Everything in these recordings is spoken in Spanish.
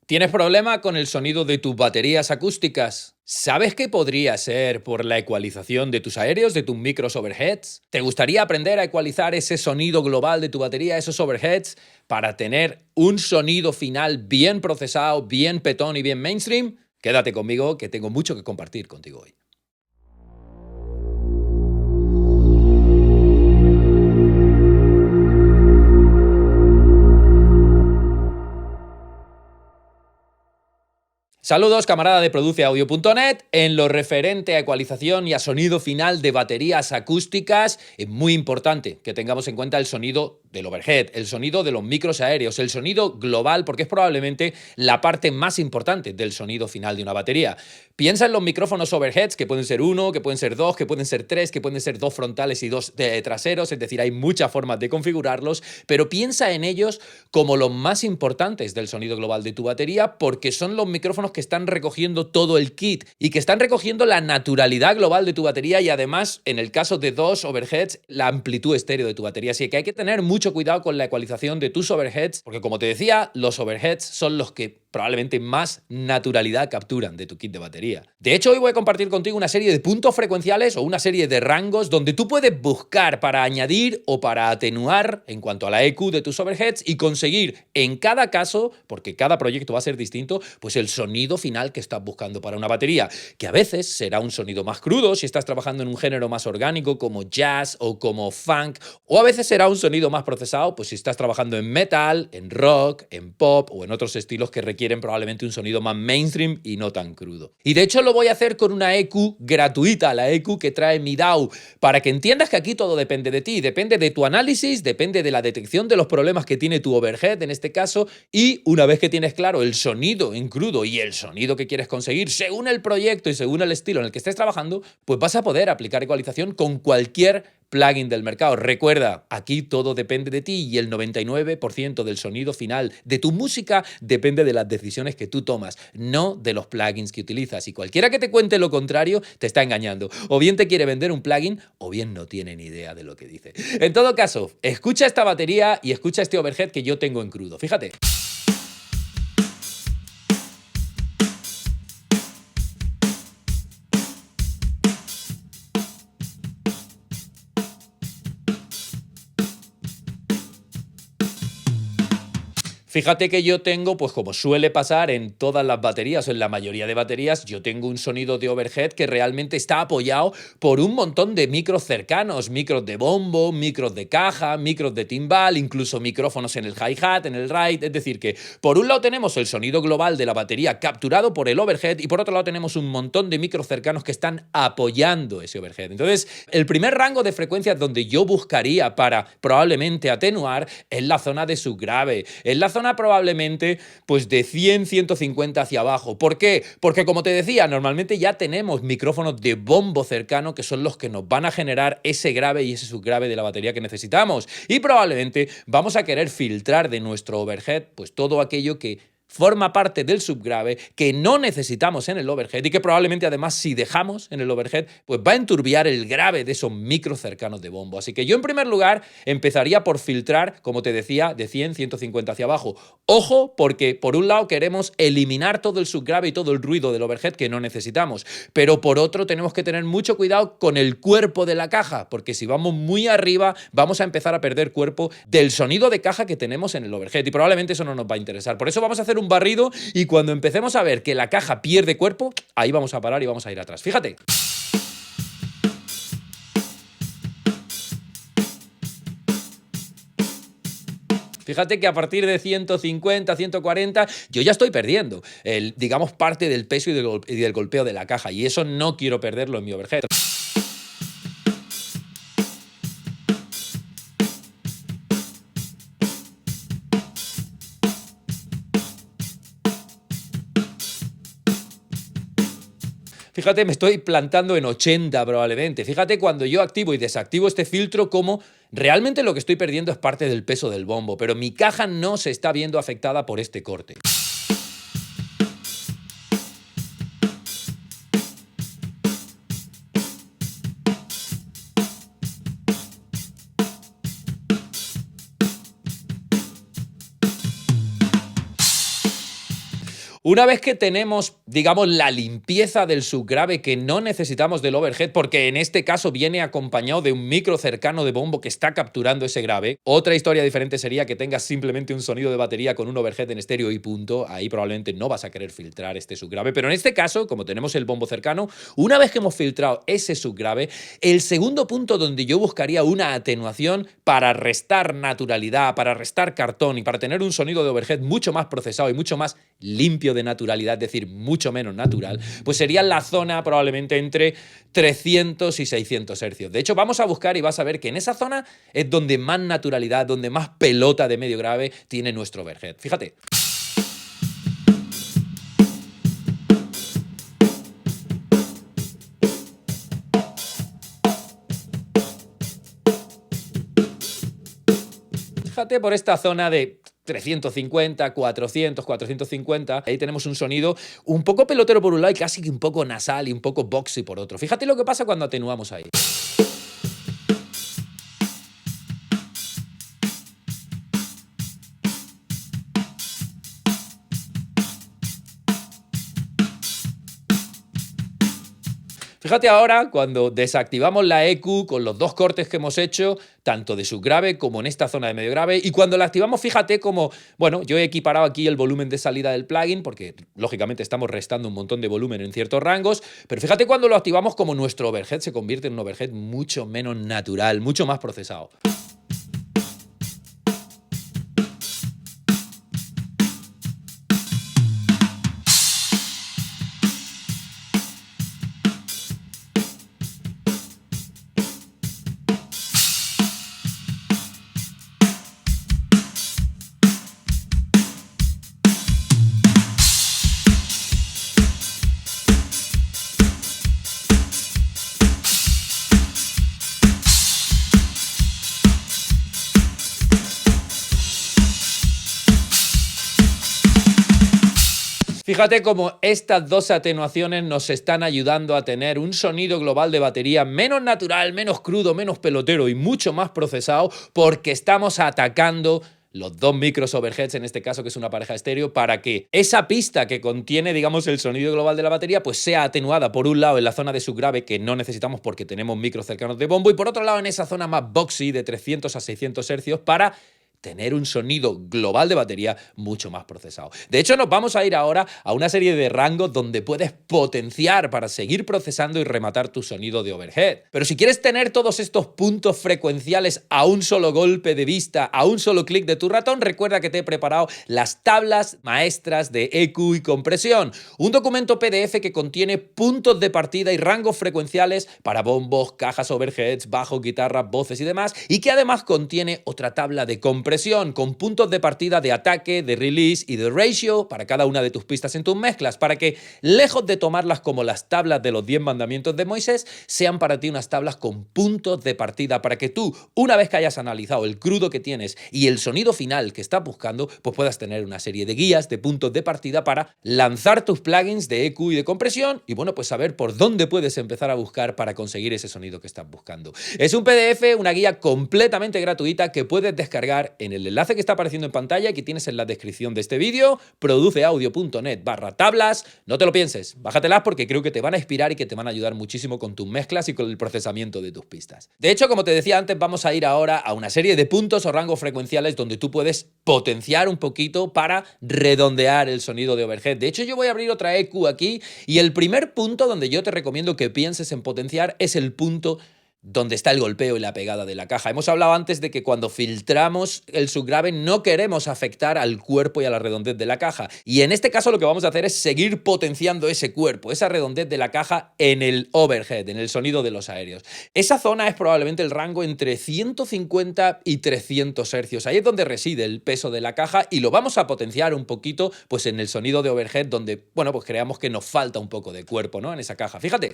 ¿Tienes problema con el sonido de tus baterías acústicas? ¿Sabes que podría ser por la ecualización de tus aéreos, de tus micros overheads? ¿Te gustaría aprender a ecualizar ese sonido global de tu batería, esos overheads, para tener un sonido final bien procesado, bien petón y bien mainstream? Quédate conmigo, que tengo mucho que compartir contigo hoy. Saludos, camarada de produceaudio.net. En lo referente a ecualización y a sonido final de baterías acústicas, es muy importante que tengamos en cuenta el sonido del overhead, el sonido de los micros aéreos, el sonido global, porque es probablemente la parte más importante del sonido final de una batería. Piensa en los micrófonos overheads, que pueden ser uno, que pueden ser dos, que pueden ser tres, que pueden ser dos frontales y dos traseros, es decir, hay muchas formas de configurarlos, pero piensa en ellos como los más importantes del sonido global de tu batería, porque son los micrófonos que están recogiendo todo el kit y que están recogiendo la naturalidad global de tu batería y además, en el caso de dos overheads, la amplitud estéreo de tu batería. Así que hay que tener mucho cuidado con la ecualización de tus overheads, porque como te decía, los overheads son los que probablemente más naturalidad capturan de tu kit de batería. De hecho, hoy voy a compartir contigo una serie de puntos frecuenciales o una serie de rangos donde tú puedes buscar para añadir o para atenuar en cuanto a la EQ de tus overheads y conseguir en cada caso, porque cada proyecto va a ser distinto, pues el sonido final que estás buscando para una batería, que a veces será un sonido más crudo si estás trabajando en un género más orgánico como jazz o como funk, o a veces será un sonido más procesado, pues si estás trabajando en metal, en rock, en pop o en otros estilos que requieren probablemente un sonido más mainstream y no tan crudo. Y de hecho lo voy a hacer con una EQ gratuita, la EQ que trae mi DAW, para que entiendas que aquí todo depende de ti, depende de tu análisis, depende de la detección de los problemas que tiene tu overhead en este caso, y una vez que tienes claro el sonido en crudo y el sonido que quieres conseguir según el proyecto y según el estilo en el que estés trabajando, pues vas a poder aplicar ecualización con cualquier plugin del mercado. Recuerda, aquí todo depende de ti y el 99% del sonido final de tu música depende de las decisiones que tú tomas, no de los plugins que utilizas. Y cualquiera que te cuente lo contrario te está engañando. O bien te quiere vender un plugin o bien no tiene ni idea de lo que dice. En todo caso, escucha esta batería y escucha este overhead que yo tengo en crudo. Fíjate. Fíjate que yo tengo, pues como suele pasar en todas las baterías o en la mayoría de baterías, yo tengo un sonido de overhead que realmente está apoyado por un montón de micros cercanos, micros de bombo, micros de caja, micros de timbal, incluso micrófonos en el hi-hat, en el ride. Es decir que por un lado tenemos el sonido global de la batería capturado por el overhead y por otro lado tenemos un montón de micros cercanos que están apoyando ese overhead. Entonces, el primer rango de frecuencias donde yo buscaría para probablemente atenuar es la zona de subgrave, es la zona probablemente pues de 100, 150 hacia abajo. ¿Por qué? Porque como te decía, normalmente ya tenemos micrófonos de bombo cercano que son los que nos van a generar ese grave y ese subgrave de la batería que necesitamos. Y probablemente vamos a querer filtrar de nuestro overhead pues todo aquello que forma parte del subgrave que no necesitamos en el overhead y que probablemente además si dejamos en el overhead pues va a enturbiar el grave de esos micros cercanos de bombo. Así que yo en primer lugar empezaría por filtrar, como te decía, de 100, 150 hacia abajo. Ojo, porque por un lado queremos eliminar todo el subgrave y todo el ruido del overhead que no necesitamos, pero por otro tenemos que tener mucho cuidado con el cuerpo de la caja, porque si vamos muy arriba vamos a empezar a perder cuerpo del sonido de caja que tenemos en el overhead y probablemente eso no nos va a interesar. Por eso vamos a hacer un barrido y cuando empecemos a ver que la caja pierde cuerpo, ahí vamos a parar y vamos a ir atrás. Fíjate. Fíjate que a partir de 150, 140, yo ya estoy perdiendo, digamos, parte del peso y del golpeo de la caja. Y eso no quiero perderlo en mi overhead. Fíjate, me estoy plantando en 80 probablemente. Fíjate cuando yo activo y desactivo este filtro, como realmente lo que estoy perdiendo es parte del peso del bombo, pero mi caja no se está viendo afectada por este corte. Una vez que tenemos, digamos, la limpieza del subgrave que no necesitamos del overhead, porque en este caso viene acompañado de un micro cercano de bombo que está capturando ese grave, otra historia diferente sería que tengas simplemente un sonido de batería con un overhead en estéreo y punto. Ahí probablemente no vas a querer filtrar este subgrave, pero en este caso, como tenemos el bombo cercano, una vez que hemos filtrado ese subgrave, el segundo punto donde yo buscaría una atenuación para restar naturalidad, para restar cartón y para tener un sonido de overhead mucho más procesado y mucho más limpio de naturalidad, es decir, mucho menos natural, pues sería la zona probablemente entre 300 y 600 hercios. De hecho, vamos a buscar y vas a ver que en esa zona es donde más naturalidad, donde más pelota de medio grave tiene nuestro overhead. Fíjate. Fíjate por esta zona de 350, 400, 450, ahí tenemos un sonido un poco pelotero por un lado y casi que un poco nasal y un poco boxy por otro. Fíjate lo que pasa cuando atenuamos ahí. Fíjate ahora cuando desactivamos la EQ con los dos cortes que hemos hecho, tanto de subgrave como en esta zona de medio grave, y cuando la activamos, fíjate como, bueno, yo he equiparado aquí el volumen de salida del plugin, porque lógicamente estamos restando un montón de volumen en ciertos rangos, pero fíjate cuando lo activamos como nuestro overhead se convierte en un overhead mucho menos natural, mucho más procesado. Fíjate cómo estas dos atenuaciones nos están ayudando a tener un sonido global de batería menos natural, menos crudo, menos pelotero y mucho más procesado porque estamos atacando los dos micros overheads, en este caso, que es una pareja estéreo, para que esa pista que contiene, digamos, el sonido global de la batería, pues sea atenuada por un lado en la zona de subgrave que no necesitamos porque tenemos micros cercanos de bombo y por otro lado en esa zona más boxy de 300 a 600 hercios para tener un sonido global de batería mucho más procesado. De hecho, nos vamos a ir ahora a una serie de rangos donde puedes potenciar para seguir procesando y rematar tu sonido de overhead. Pero si quieres tener todos estos puntos frecuenciales a un solo golpe de vista, a un solo clic de tu ratón, recuerda que te he preparado las tablas maestras de EQ y compresión, un documento PDF que contiene puntos de partida y rangos frecuenciales para bombos, cajas overheads, bajos, guitarras, voces y demás, y que además contiene otra tabla de compresión con puntos de partida de ataque, de release y de ratio para cada una de tus pistas en tus mezclas, para que, lejos de tomarlas como las tablas de los 10 mandamientos de Moisés, sean para ti unas tablas con puntos de partida, para que tú, una vez que hayas analizado el crudo que tienes y el sonido final que estás buscando, pues puedas tener una serie de guías, de puntos de partida para lanzar tus plugins de EQ y de compresión y, bueno, pues saber por dónde puedes empezar a buscar para conseguir ese sonido que estás buscando. Es un PDF, una guía completamente gratuita que puedes descargar en el enlace que está apareciendo en pantalla y que tienes en la descripción de este vídeo, produceaudio.net/tablas. No te lo pienses, bájatelas porque creo que te van a inspirar y que te van a ayudar muchísimo con tus mezclas y con el procesamiento de tus pistas. De hecho, como te decía antes, vamos a ir ahora a una serie de puntos o rangos frecuenciales donde tú puedes potenciar un poquito para redondear el sonido de overhead. De hecho, yo voy a abrir otra EQ aquí y el primer punto donde yo te recomiendo que pienses en potenciar es el punto donde está el golpeo y la pegada de la caja. Hemos hablado antes de que cuando filtramos el subgrave no queremos afectar al cuerpo y a la redondez de la caja. Y en este caso lo que vamos a hacer es seguir potenciando ese cuerpo, esa redondez de la caja en el overhead, en el sonido de los aéreos. Esa zona es probablemente el rango entre 150 y 300 hercios. Ahí es donde reside el peso de la caja y lo vamos a potenciar un poquito pues en el sonido de overhead donde, bueno, pues creamos que nos falta un poco de cuerpo, ¿no? En esa caja. Fíjate.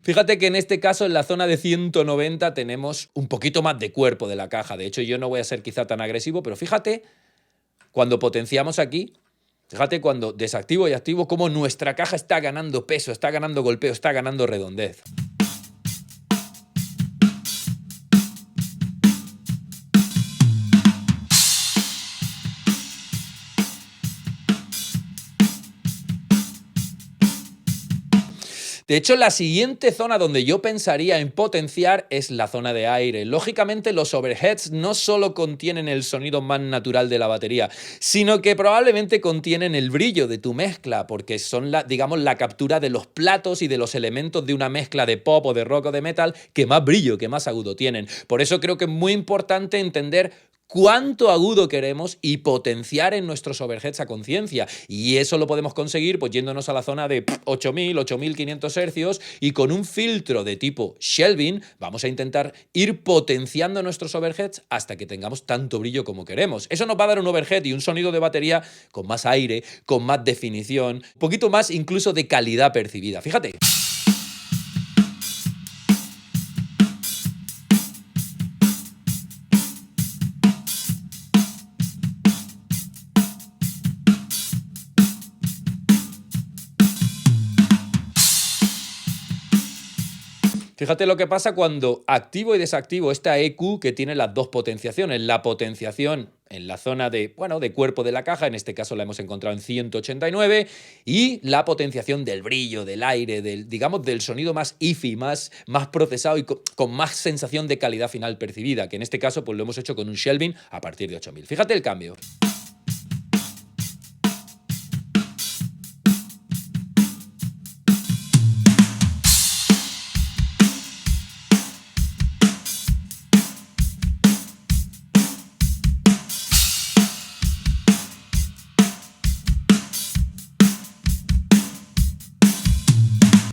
Fíjate que en este caso, en la zona de 190, tenemos un poquito más de cuerpo de la caja. De hecho, yo no voy a ser quizá tan agresivo, pero fíjate, cuando potenciamos aquí, Fíjate cuando desactivo y activo cómo nuestra caja está ganando peso, está ganando golpeo, está ganando redondez. De hecho, la siguiente zona donde yo pensaría en potenciar es la zona de aire. Lógicamente, los overheads no solo contienen el sonido más natural de la batería, sino que probablemente contienen el brillo de tu mezcla, porque son digamos, la captura de los platos y de los elementos de una mezcla de pop o de rock o de metal que más brillo, que más agudo tienen. Por eso creo que es muy importante entender cuánto agudo queremos y potenciar en nuestros overheads a conciencia. Y eso lo podemos conseguir pues yéndonos a la zona de 8000, 8500 hercios y con un filtro de tipo shelving vamos a intentar ir potenciando nuestros overheads hasta que tengamos tanto brillo como queremos. Eso nos va a dar un overhead y un sonido de batería con más aire, con más definición, un poquito más incluso de calidad percibida. Fíjate. Fíjate lo que pasa cuando activo y desactivo esta EQ que tiene las dos potenciaciones. La potenciación en la zona de, bueno, de cuerpo de la caja, en este caso la hemos encontrado en 189, y la potenciación del brillo, del aire, digamos, del sonido más IFI, más procesado y con más sensación de calidad final percibida, que en este caso pues lo hemos hecho con un shelving a partir de 8000. Fíjate el cambio.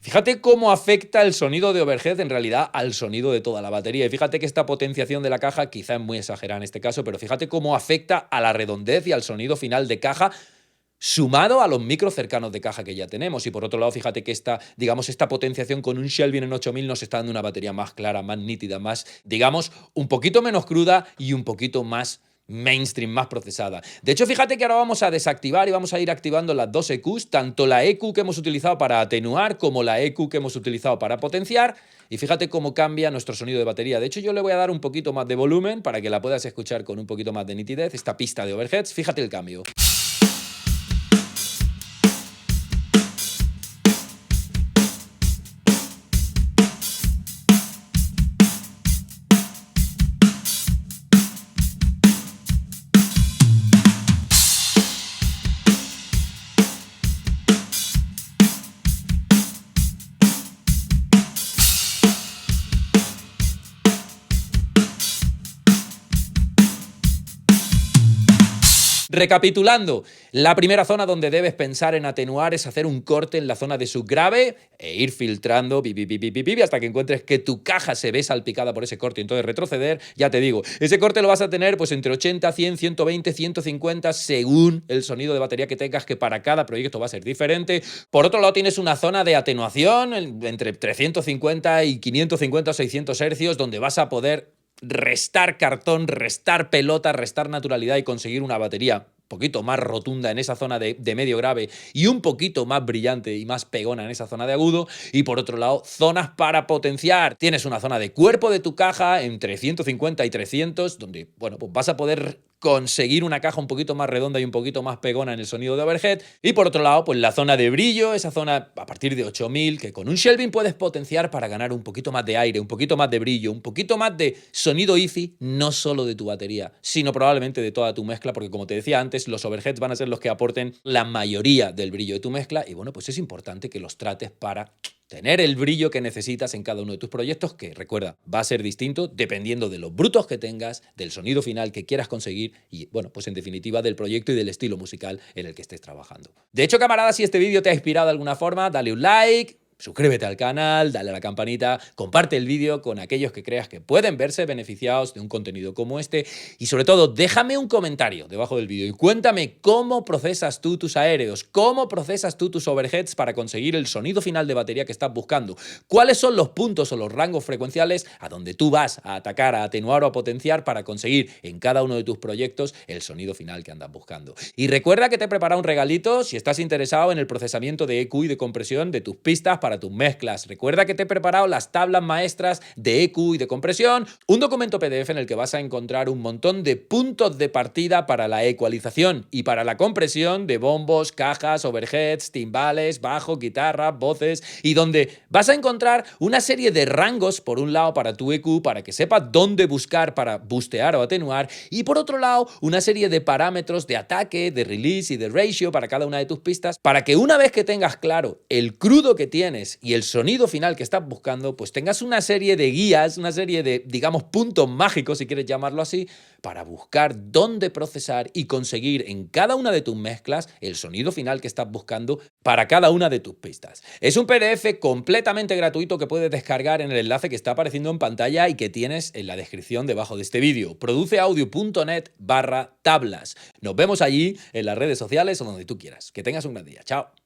Fíjate cómo afecta el sonido de overhead en realidad al sonido de toda la batería. Y fíjate que esta potenciación de la caja quizá es muy exagerada en este caso, pero fíjate cómo afecta a la redondez y al sonido final de caja sumado a los micros cercanos de caja que ya tenemos. Y por otro lado, fíjate que esta potenciación con un shelving en 8000 nos está dando una batería más clara, más nítida, más, digamos, un poquito menos cruda y un poquito más mainstream, más procesada. De hecho, fíjate que ahora vamos a desactivar y vamos a ir activando las dos EQs, tanto la EQ que hemos utilizado para atenuar como la EQ que hemos utilizado para potenciar, y fíjate cómo cambia nuestro sonido de batería. De hecho, yo le voy a dar un poquito más de volumen para que la puedas escuchar con un poquito más de nitidez, esta pista de overheads. Fíjate el cambio. Recapitulando, la primera zona donde debes pensar en atenuar es hacer un corte en la zona de subgrave e ir filtrando hasta que encuentres que tu caja se ve salpicada por ese corte y entonces retroceder. Ya te digo, ese corte lo vas a tener pues entre 80, 100, 120, 150 según el sonido de batería que tengas, que para cada proyecto va a ser diferente. Por otro lado tienes una zona de atenuación entre 350 y 550 o 600 hercios donde vas a poder restar cartón, restar pelota, restar naturalidad y conseguir una batería un poquito más rotunda en esa zona de medio grave y un poquito más brillante y más pegona en esa zona de agudo. Y por otro lado, zonas para potenciar. Tienes una zona de cuerpo de tu caja entre 150 y 300 donde, bueno, pues vas a poder conseguir una caja un poquito más redonda y un poquito más pegona en el sonido de overhead. Y por otro lado, pues la zona de brillo, esa zona a partir de 8000, que con un shelving puedes potenciar para ganar un poquito más de aire, un poquito más de brillo, un poquito más de sonido IFI, no solo de tu batería, sino probablemente de toda tu mezcla, porque como te decía antes, los overheads van a ser los que aporten la mayoría del brillo de tu mezcla y bueno, pues es importante que los trates para tener el brillo que necesitas en cada uno de tus proyectos, que recuerda, va a ser distinto dependiendo de los brutos que tengas, del sonido final que quieras conseguir y, bueno, pues en definitiva del proyecto y del estilo musical en el que estés trabajando. De hecho, camaradas, si este vídeo te ha inspirado de alguna forma, dale un like, Suscríbete al canal, dale a la campanita, comparte el vídeo con aquellos que creas que pueden verse beneficiados de un contenido como este y sobre todo déjame un comentario debajo del vídeo y cuéntame cómo procesas tú tus aéreos, cómo procesas tú tus overheads para conseguir el sonido final de batería que estás buscando, cuáles son los puntos o los rangos frecuenciales a donde tú vas a atacar, a atenuar o a potenciar para conseguir en cada uno de tus proyectos el sonido final que andas buscando. Y recuerda que te he preparado un regalito si estás interesado en el procesamiento de EQ y de compresión de tus pistas para tus mezclas. Recuerda que te he preparado las tablas maestras de EQ y de compresión, un documento PDF en el que vas a encontrar un montón de puntos de partida para la ecualización y para la compresión de bombos, cajas, overheads, timbales, bajo, guitarra, voces y donde vas a encontrar una serie de rangos, por un lado para tu EQ, para que sepas dónde buscar para bustear o atenuar y por otro lado una serie de parámetros de ataque, de release y de ratio para cada una de tus pistas para que una vez que tengas claro el crudo que tienes y el sonido final que estás buscando, pues tengas una serie de guías, una serie de, digamos, puntos mágicos, si quieres llamarlo así, para buscar dónde procesar y conseguir en cada una de tus mezclas el sonido final que estás buscando para cada una de tus pistas. Es un PDF completamente gratuito que puedes descargar en el enlace que está apareciendo en pantalla y que tienes en la descripción debajo de este vídeo. Produceaudio.net/tablas. Nos vemos allí en las redes sociales o donde tú quieras. Que tengas un gran día. Chao.